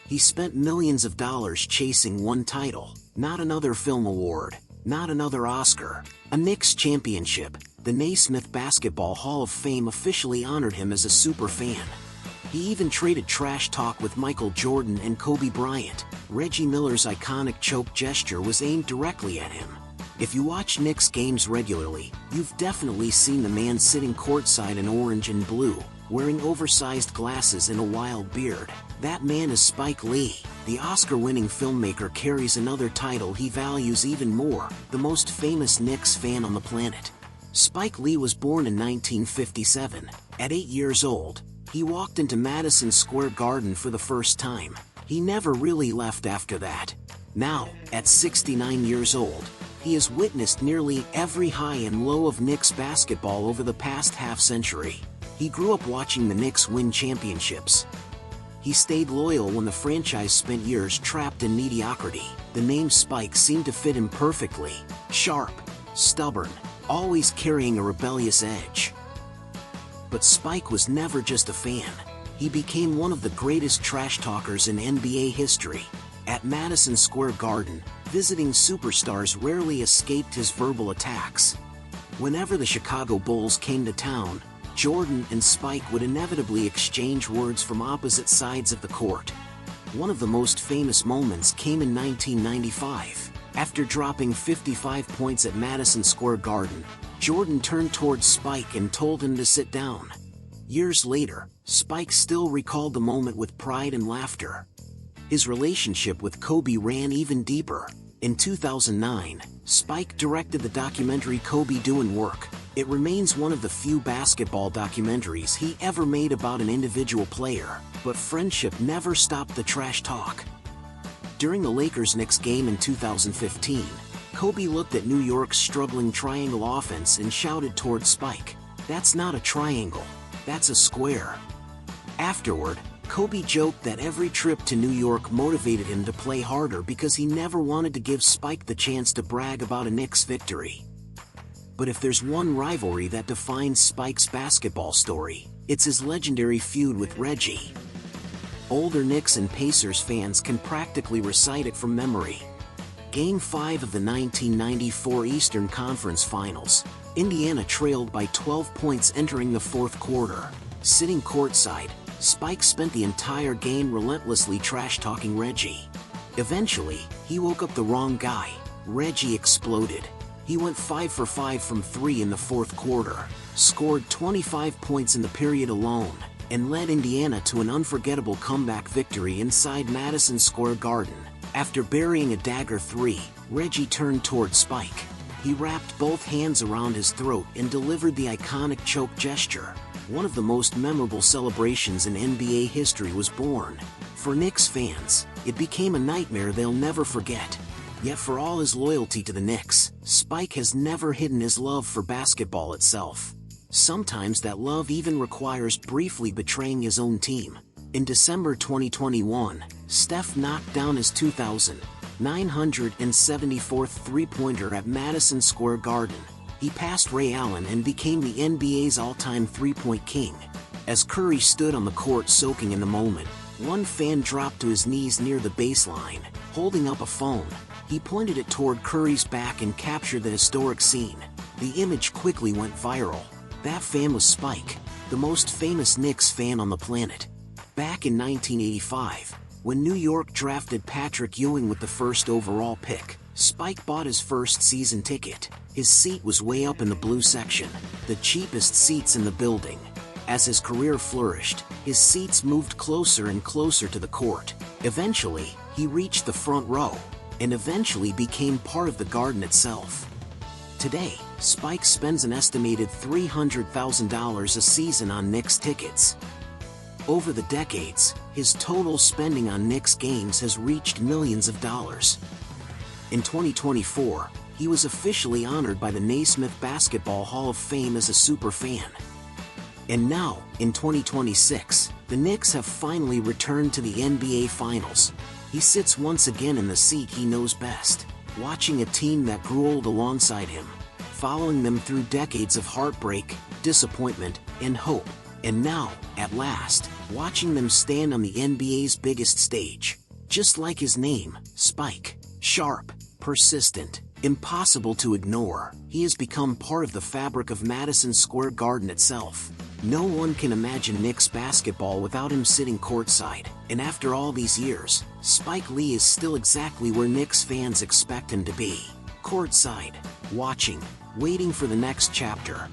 He spent millions of dollars chasing one title, not another film award, not another Oscar, a Knicks championship. The Naismith Basketball Hall of Fame officially honored him as a super fan. He even traded trash talk with Michael Jordan and Kobe Bryant. Reggie Miller's iconic choke gesture was aimed directly at him. If you watch Knicks games regularly, you've definitely seen the man sitting courtside in orange and blue, wearing oversized glasses and a wild beard. That man is Spike Lee. The Oscar-winning filmmaker carries another title he values even more, the most famous Knicks fan on the planet. Spike Lee was born in 1957. At 8 years old, he walked into Madison Square Garden for the first time. He never really left after that. Now, at 69 years old, he has witnessed nearly every high and low of Knicks basketball over the past half-century. He grew up watching the Knicks win championships. He stayed loyal when the franchise spent years trapped in mediocrity. The name Spike seemed to fit him perfectly. Sharp, stubborn, always carrying a rebellious edge. But Spike was never just a fan. He became one of the greatest trash talkers in NBA history. At Madison Square Garden, visiting superstars rarely escaped his verbal attacks. Whenever the Chicago Bulls came to town, Jordan and Spike would inevitably exchange words from opposite sides of the court. One of the most famous moments came in 1995. After dropping 55 points at Madison Square Garden, Jordan turned towards Spike and told him to sit down. Years later, Spike still recalled the moment with pride and laughter. His relationship with Kobe ran even deeper. In 2009, Spike directed the documentary Kobe Doing Work. It remains one of the few basketball documentaries he ever made about an individual player, but friendship never stopped the trash talk. During the Lakers-Knicks game in 2015, Kobe looked at New York's struggling triangle offense and shouted towards Spike, "That's not a triangle, that's a square." Afterward, Kobe joked that every trip to New York motivated him to play harder because he never wanted to give Spike the chance to brag about a Knicks victory. But if there's one rivalry that defines Spike's basketball story, it's his legendary feud with Reggie. Older Knicks and Pacers fans can practically recite it from memory. Game 5 of the 1994 Eastern Conference Finals, Indiana trailed by 12 points entering the fourth quarter. Sitting courtside, Spike spent the entire game relentlessly trash-talking Reggie. Eventually, he woke up the wrong guy. Reggie exploded. He went 5 for 5 from 3 in the fourth quarter, scored 25 points in the period alone, and led Indiana to an unforgettable comeback victory inside Madison Square Garden. After burying a dagger 3, Reggie turned toward Spike. He wrapped both hands around his throat and delivered the iconic choke gesture. One of the most memorable celebrations in NBA history was born. For Knicks fans, it became a nightmare they'll never forget. Yet for all his loyalty to the Knicks, Spike has never hidden his love for basketball itself. Sometimes that love even requires briefly betraying his own team. In December 2021, Steph knocked down his 2,974th three-pointer at Madison Square Garden. He passed Ray Allen and became the NBA's all-time three-point king. As Curry stood on the court soaking in the moment, one fan dropped to his knees near the baseline, holding up a phone. He pointed it toward Curry's back and captured the historic scene. The image quickly went viral. That fan was Spike, the most famous Knicks fan on the planet. Back in 1985, when New York drafted Patrick Ewing with the first overall pick, Spike bought his first season ticket. His seat was way up in the blue section, the cheapest seats in the building. As his career flourished, his seats moved closer and closer to the court. Eventually, he reached the front row, and eventually became part of the Garden itself. Today, Spike spends an estimated $300,000 a season on Knicks tickets. Over the decades, his total spending on Knicks games has reached millions of dollars. In 2024, he was officially honored by the Naismith Basketball Hall of Fame as a super fan. And now, in 2026, the Knicks have finally returned to the NBA Finals. He sits once again in the seat he knows best, watching a team that grew old alongside him, following them through decades of heartbreak, disappointment, and hope. And now, at last, watching them stand on the NBA's biggest stage. Just like his name, Spike. Sharp, persistent, impossible to ignore, he has become part of the fabric of Madison Square Garden itself. No one can imagine Knicks basketball without him sitting courtside, and after all these years, Spike Lee is still exactly where Knicks fans expect him to be. Courtside, watching, waiting for the next chapter.